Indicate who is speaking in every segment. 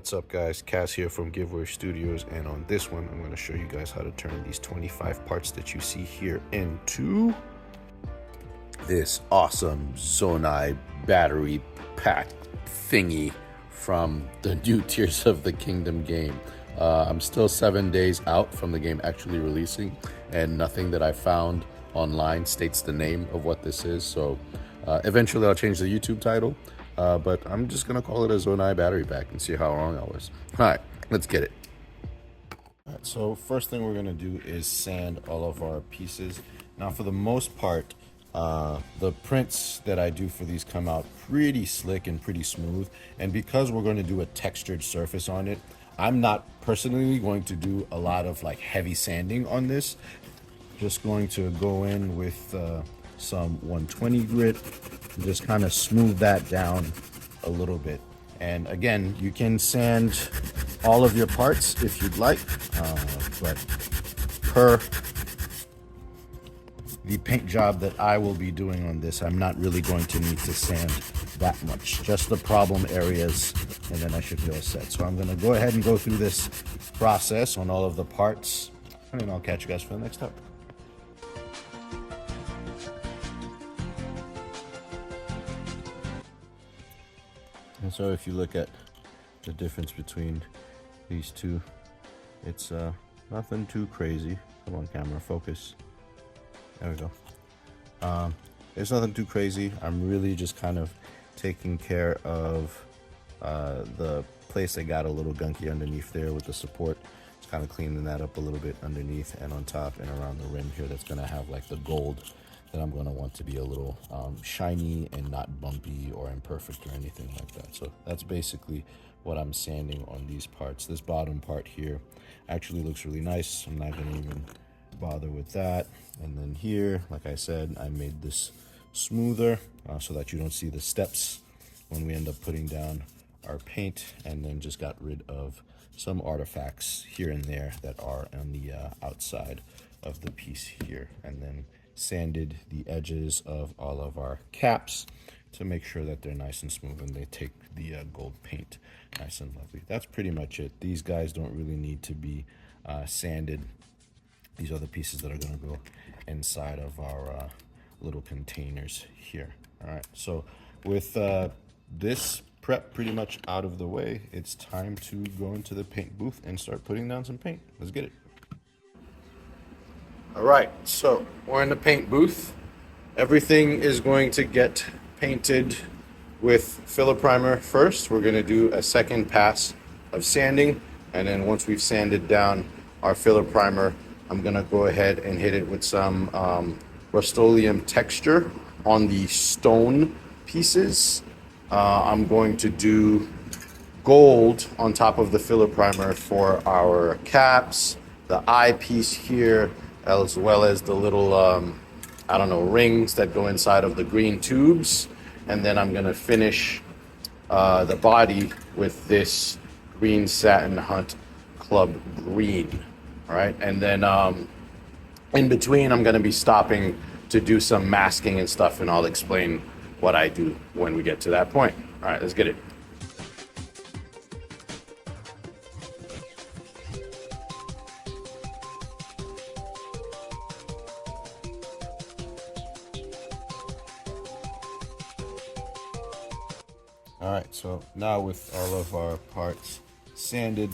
Speaker 1: What's up guys, Cass here from GiveWave Studios, and on this one I'm going to show you guys how to turn these 25 parts that you see here into this awesome Zonai battery pack thingy from the new Tears of the Kingdom game. I'm still 7 days out from the game actually releasing, and nothing that I found online states the name of what this is, so eventually I'll change the YouTube title. But I'm just gonna call it a Zonai battery pack and see how wrong I was. All right, let's get it. All right, so first thing we're gonna do is sand all of our pieces. Now, for the most part, the prints that I do for these come out pretty slick and pretty smooth. And because we're going to do a textured surface on it, I'm not personally going to do a lot of like heavy sanding on this. Just going to go in with some 120 grit and just kind of smooth that down a little bit. And again, you can sand all of your parts if you'd like, but per the paint job that I will be doing on this, I'm not really going to need to sand that much, just the problem areas, and then I should be all set. So I'm going to go ahead and go through this process on all of the parts, and then I'll catch you guys for the next step. And so if you look at the difference between these two, it's nothing too crazy. Come on, camera, focus. There we go. It's nothing too crazy. I'm really just kind of taking care of the place that got a little gunky underneath there with the support. Just kind of cleaning that up a little bit underneath and on top and around the rim here. That's going to have like the gold that I'm going to want to be a little shiny and not bumpy or imperfect or anything like that. So that's basically what I'm sanding on these parts. This bottom part here actually looks really nice. I'm not going to even bother with that. And then here, like I said, I made this smoother so that you don't see the steps when we end up putting down our paint, and then just got rid of some artifacts here and there that are on the outside of the piece here, and then sanded the edges of all of our caps to make sure that they're nice and smooth and they take the gold paint nice and lovely. That's pretty much it. These guys don't really need to be sanded. These are the pieces that are going to go inside of our little containers here. All right, so with this prep pretty much out of the way, it's time to go into the paint booth and start putting down some paint. Let's get it. All right, so we're in the paint booth. Everything is going to get painted with filler primer first. We're going to do a second pass of sanding, and then once we've sanded down our filler primer, I'm going to go ahead and hit it with some Rust-Oleum texture on the stone pieces. I'm going to do gold on top of the filler primer for our caps, the eyepiece here, as well as the little, I don't know, rings that go inside of the green tubes. And then I'm gonna finish the body with this green satin hunt club green, all right? And then in between, I'm gonna be stopping to do some masking and stuff, and I'll explain what I do when we get to that point. All right, let's get it. All right, so now with all of our parts sanded,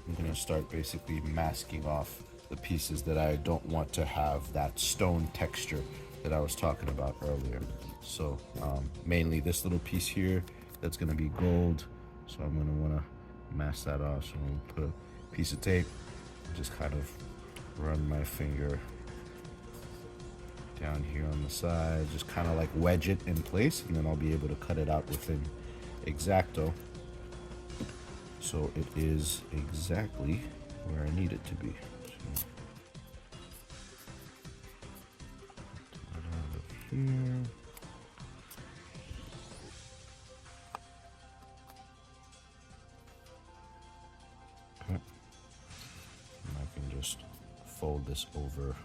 Speaker 1: I'm gonna start basically masking off the pieces that I don't want to have that stone texture that I was talking about earlier. So mainly this little piece here, that's gonna be gold. So I'm gonna wanna mask that off. So I'm gonna put a piece of tape, just kind of run my finger down here on the side, just kind of like wedge it in place, and then I'll be able to cut it out within X-Acto, so it is exactly where I need it to be. So, out of here. Okay. And I can just fold this over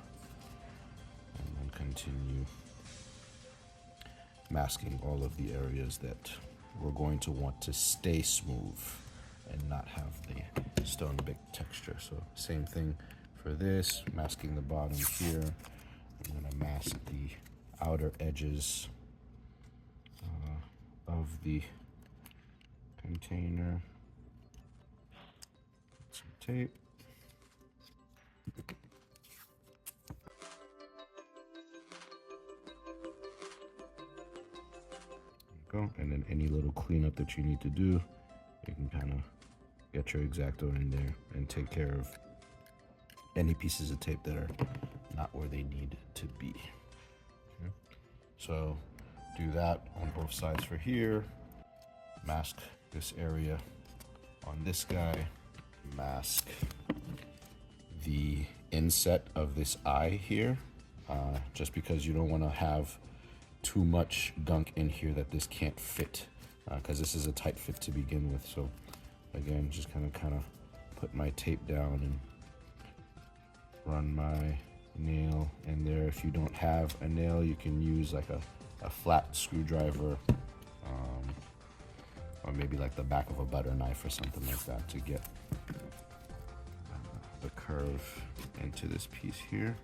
Speaker 1: and then continue masking all of the areas that we're going to want to stay smooth and not have the stone big texture. So same thing for this, masking the bottom here. I'm gonna mask the outer edges of the container. Some tape. Go, and then any little cleanup that you need to do, you can kind of get your X-Acto in there and take care of any pieces of tape that are not where they need to be. Okay. So do that on both sides for here. Mask this area on this guy. Mask the inset of this eye here, just because you don't want to have too much gunk in here that this can't fit, because this is a tight fit to begin with. So again, just kind of put my tape down and run my nail in there. If you don't have a nail, you can use like a flat screwdriver, or maybe like the back of a butter knife or something like that to get the curve into this piece here.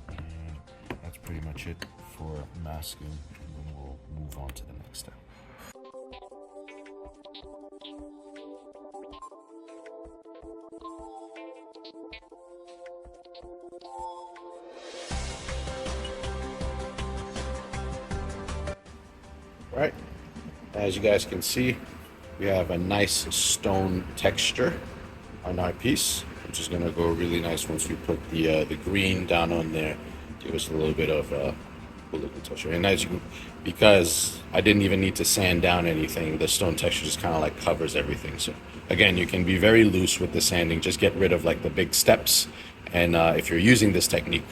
Speaker 1: And that's pretty much it for masking, and then we'll move on to the next step. Right, as you guys can see, we have a nice stone texture on our piece, which is going to go really nice once we put the green down on there. Give us a little bit of a look texture. And as you, because I didn't even need to sand down anything, the stone texture just kind of like covers everything. So again, you can be very loose with the sanding. Just get rid of like the big steps. And if you're using this technique,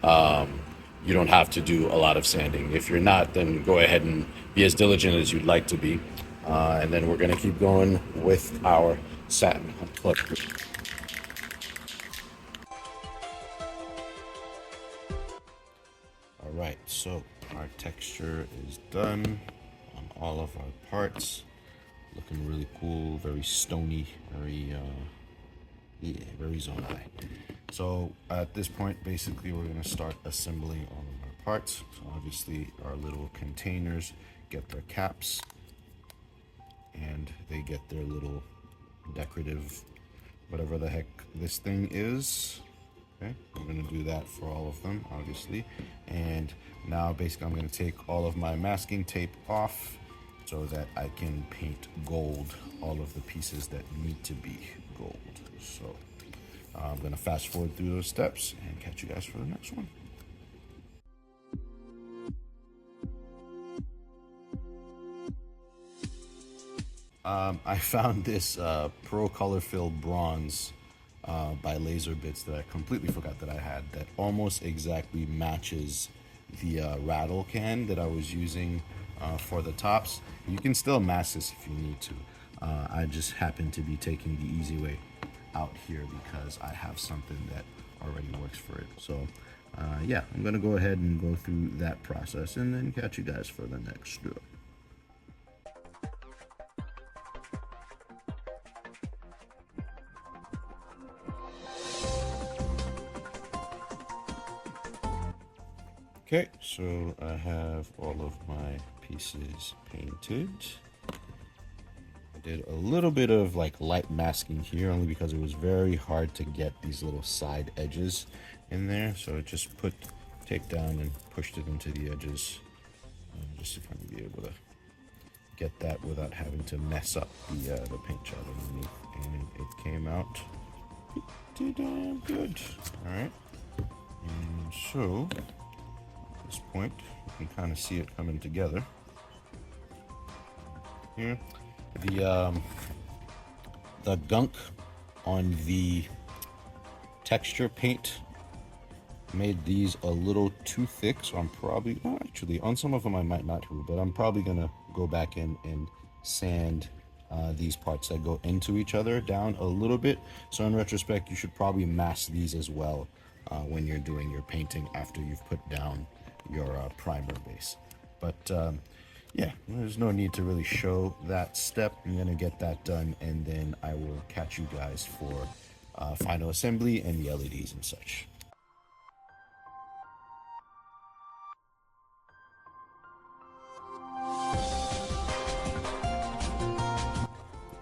Speaker 1: you don't have to do a lot of sanding. If you're not, then go ahead and be as diligent as you'd like to be. And then we're gonna keep going with our satin. All right, so our texture is done on all of our parts. Looking really cool, very stony, very Zonai. So at this point, basically, we're gonna start assembling all of our parts. So obviously, our little containers get their caps, and they get their little decorative, whatever the heck this thing is. Okay, I'm gonna do that for all of them, obviously. And now, basically, I'm gonna take all of my masking tape off so that I can paint gold all of the pieces that need to be gold. So I'm gonna fast forward through those steps and catch you guys for the next one. I found this Pro Color Fill Bronze by Laser Bits that I completely forgot that I had, that almost exactly matches the rattle can that I was using for the tops. You can still mask this if you need to. I just happen to be taking the easy way out here because I have something that already works for it. So yeah, I'm gonna go ahead and go through that process and then catch you guys for the next step. Okay, so I have all of my pieces painted. I did a little bit of like light masking here only because it was very hard to get these little side edges in there. So I just put tape down and pushed it into the edges just to kind of be able to get that without having to mess up the paint job underneath. And it came out pretty damn good. All right, and so this point, you can kind of see it coming together. Here, the gunk on the texture paint made these a little too thick, so I'm probably, well, actually, on some of them I might not do, but I'm probably gonna go back in and sand these parts that go into each other down a little bit. So in retrospect, you should probably mask these as well when you're doing your painting after you've put down your primer base. But yeah, there's no need to really show that step. I'm gonna get that done, and then I will catch you guys for final assembly and the LEDs and such.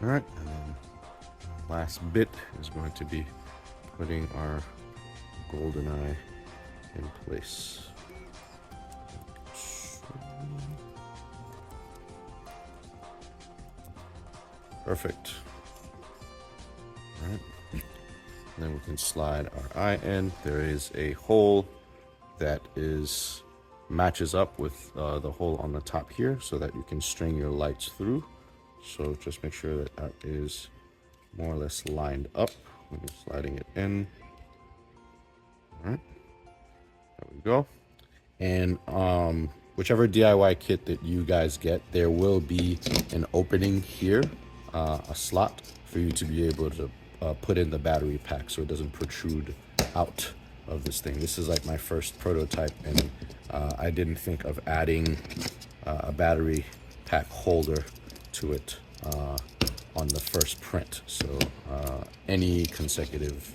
Speaker 1: All right, and then last bit is going to be putting our golden eye in place. Perfect. All right. And then we can slide our eye in. There is a hole that matches up with the hole on the top here, so that you can string your lights through. So just make sure that that is more or less lined up when you're sliding it in. All right, there we go. And whichever DIY kit that you guys get, there will be an opening here, a slot for you to be able to put in the battery pack so it doesn't protrude out of this thing. This is like my first prototype, and I didn't think of adding a battery pack holder to it on the first print. So any consecutive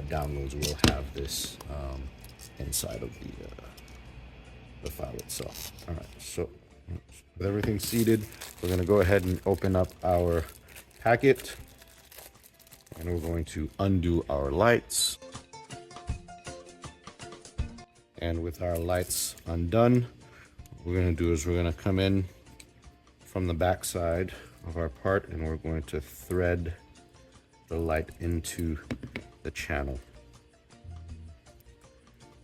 Speaker 1: downloads will have this inside of the file itself. All right, so with everything seated, we're going to go ahead and open up our packet, and we're going to undo our lights. And with our lights undone, what we're going to do is we're going to come in from the back side of our part, and we're going to thread the light into the channel.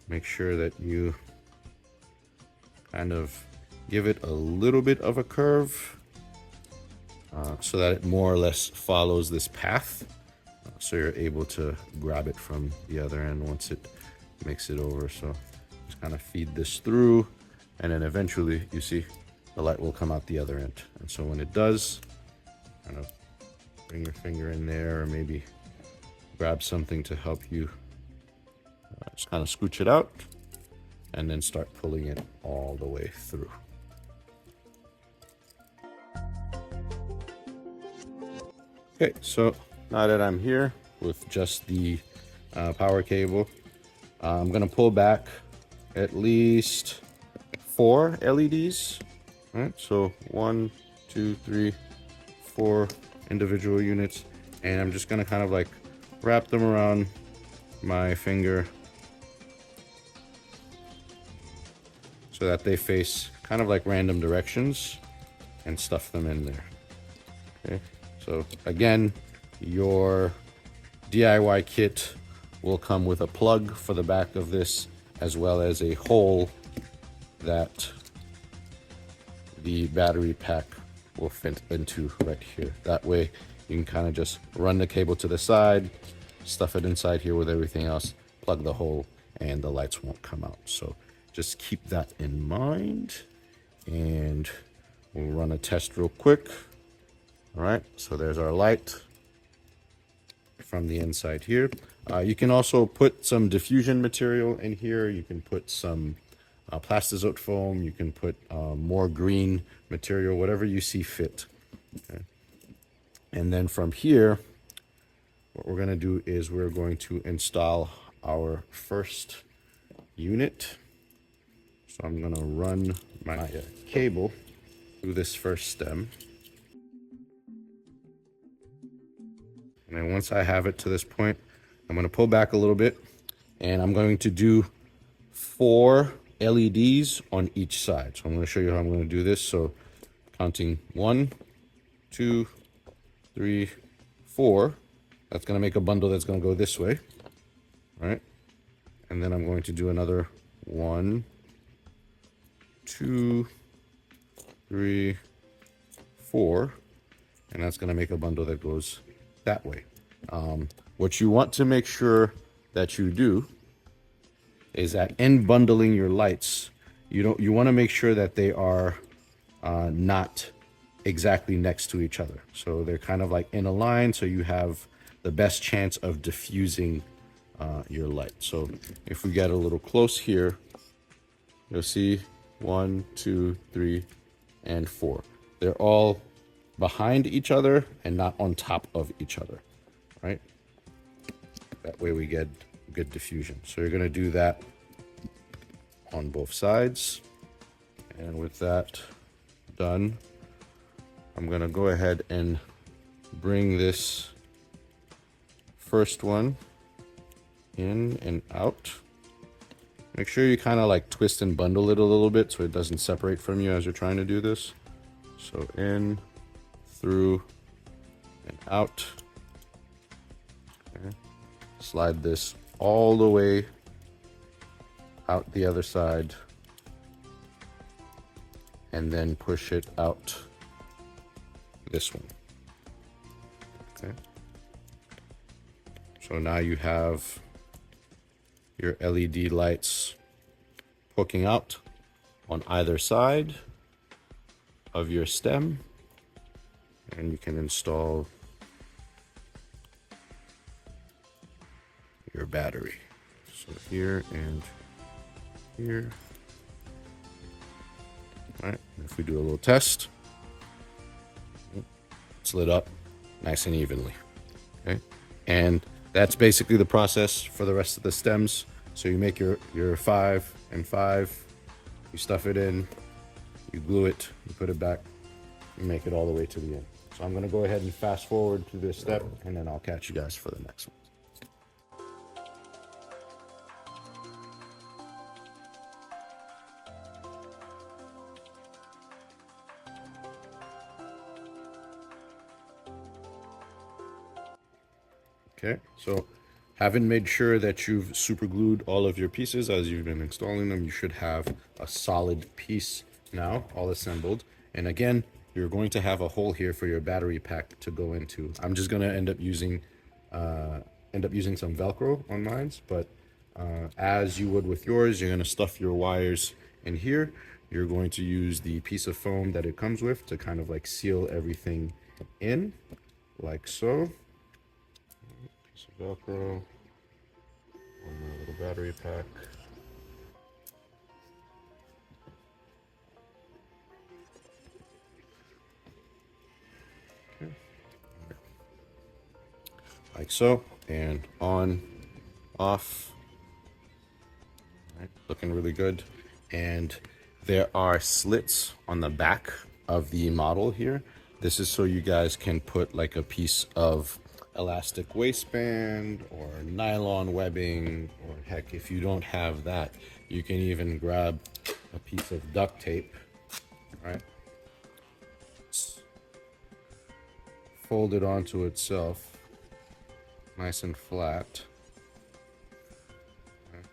Speaker 1: Make sure that you kind of give it a little bit of a curve so that it more or less follows this path, so you're able to grab it from the other end once it makes it over. So just kind of feed this through, and then eventually you see the light will come out the other end. And so when it does, kind of bring your finger in there, or maybe grab something to help you just kind of scooch it out, and then start pulling it all the way through. Okay, so now that I'm here with just the power cable, I'm gonna pull back at least 4 LEDs. All right, so 1, 2, 3, 4 individual units, and I'm just gonna kind of like wrap them around my finger so that they face kind of like random directions, and stuff them in there. Okay, so again, your DIY kit will come with a plug for the back of this, as well as a hole that the battery pack will fit into right here. That way you can kind of just run the cable to the side, stuff it inside here with everything else, plug the hole, and the lights won't come out. So just keep that in mind, and we'll run a test real quick. All right, so there's our light from the inside here. You can also put some diffusion material in here. You can put some plastizote foam. You can put more green material, whatever you see fit. Okay. And then from here, what we're going to do is we're going to install our first unit. So I'm going to run my cable through this first stem. And then once I have it to this point, I'm going to pull back a little bit, and I'm going to do 4 LEDs on each side. So I'm going to show you how I'm going to do this. So counting 1, 2, 3, 4. That's going to make a bundle that's going to go this way. All right. And then I'm going to do another 1, 2, 3, 4. And that's going to make a bundle that goes that way. What you want to make sure that you do is that in bundling your lights, you want to make sure that they are not exactly next to each other. So they're kind of like in a line, so you have the best chance of diffusing your light. So if we get a little close here, you'll see 1, 2, 3, and 4. They're all behind each other and not on top of each other, right? That way we get good diffusion. So you're gonna do that on both sides. And with that done, I'm gonna go ahead and bring this first one in and out. Make sure you kind of like twist and bundle it a little bit so it doesn't separate from you as you're trying to do this. So in, through, and out. Okay. Slide this all the way out the other side, and then push it out this one. Okay. So now you have your LED lights hooking out on either side of your stem, and you can install your battery. So here and here. All right, if we do a little test, it's lit up nice and evenly. Okay, and that's basically the process for the rest of the stems. So you make your 5 and 5, you stuff it in, you glue it, you put it back, you make it all the way to the end. So I'm gonna go ahead and fast forward to this step, and then I'll catch you guys for the next one. Okay, so having made sure that you've super glued all of your pieces as you've been installing them, you should have a solid piece now, all assembled. And again, you're going to have a hole here for your battery pack to go into. I'm just gonna end up using some Velcro on mine, but as you would with yours, you're gonna stuff your wires in here. You're going to use the piece of foam that it comes with to kind of like seal everything in, like so. Velcro on my little battery pack. Okay. Like so, and on, off. All right, looking really good. And there are slits on the back of the model here. This is so you guys can put like a piece of elastic waistband or nylon webbing, or heck, if you don't have that, you can even grab a piece of duct tape, right? Fold it onto itself, nice and flat. Okay.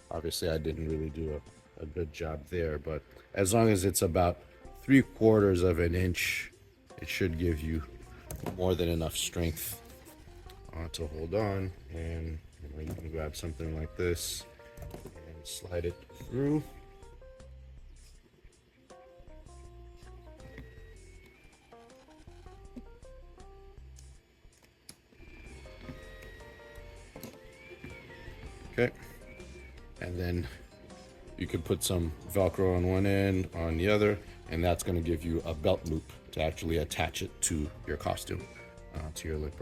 Speaker 1: Obviously, I didn't really do a good job there, but as long as it's about 3/4 of an inch, it should give you more than enough strength to hold on. And you can grab something like this and slide it through. Okay, and then you could put some Velcro on one end, on the other, and that's going to give you a belt loop to actually attach it to your costume, to your lip.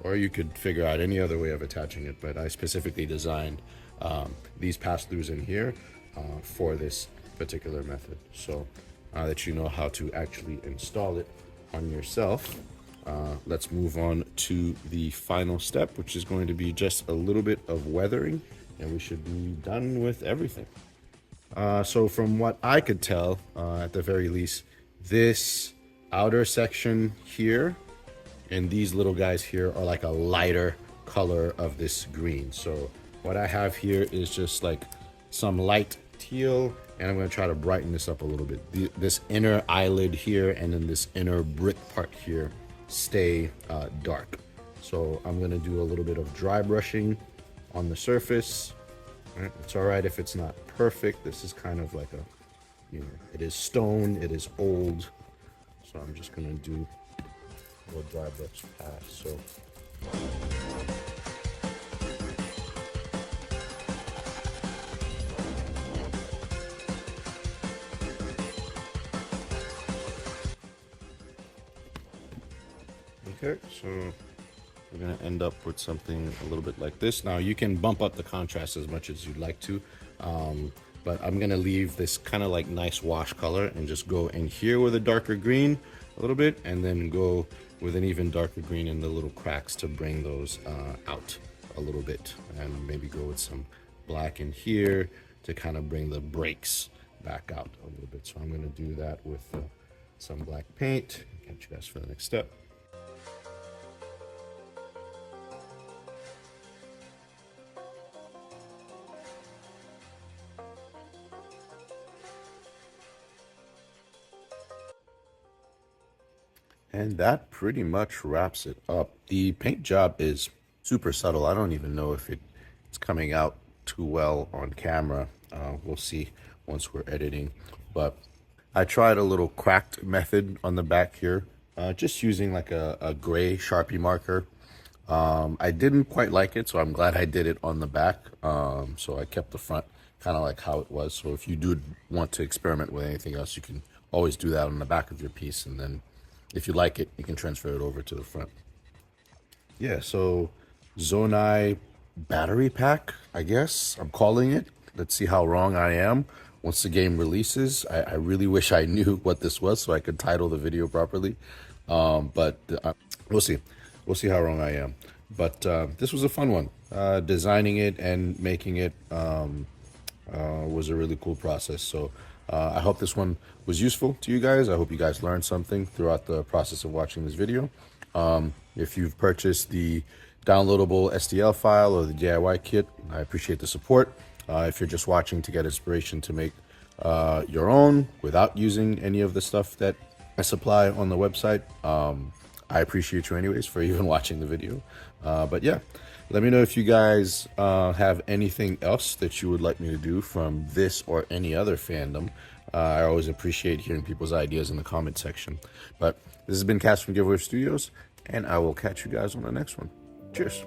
Speaker 1: Or you could figure out any other way of attaching it, but I specifically designed these pass-throughs in here for this particular method. So now that you know how to actually install it on yourself, let's move on to the final step, which is going to be just a little bit of weathering, and we should be done with everything. So from what I could tell, at the very least, this outer section here and these little guys here are like a lighter color of this green. So what I have here is just like some light teal, and I'm going to try to brighten this up a little bit. This inner eyelid here and then this inner brick part here stay dark. So I'm going to do a little bit of dry brushing on the surface. Right? It's all right if it's not perfect. This is kind of like it is stone, it is old. So I'm just going to do a little dry brush pass. So Okay, so we're gonna end up with something a little bit like this. Now you can bump up the contrast as much as you'd like to, but I'm gonna leave this kind of like nice wash color and just go in here with a darker green a little bit, and then go with an even darker green in the little cracks to bring those out a little bit, and maybe go with some black in here to kind of bring the breaks back out a little bit. So I'm gonna do that with some black paint. Catch you guys for the next step. And that pretty much wraps it up. The paint job is super subtle. I don't even know if it's coming out too well on camera. We'll see once we're editing. But I tried a little cracked method on the back here, just using like a gray Sharpie marker. I didn't quite like it, so I'm glad I did it on the back. So I kept the front kind of like how it was. So if you do want to experiment with anything else, you can always do that on the back of your piece, and then if you like it, you can transfer it over to the front. Yeah, so Zonai battery pack, I guess I'm calling it. Let's see how wrong I am once the game releases. I really wish I knew what this was so I could title the video properly. But we'll see. We'll see how wrong I am. But this was a fun one. Designing it and making it was a really cool process. So I hope this one was useful to you guys. I hope you guys learned something throughout the process of watching this video. If you've purchased the downloadable STL file or the DIY kit, I appreciate the support. If you're just watching to get inspiration to make your own without using any of the stuff that I supply on the website, I appreciate you anyways for even watching the video. But yeah, let me know if you guys have anything else that you would like me to do from this or any other fandom. I always appreciate hearing people's ideas in the comment section. But this has been Cass from GiveWave Studios, and I will catch you guys on the next one. Cheers.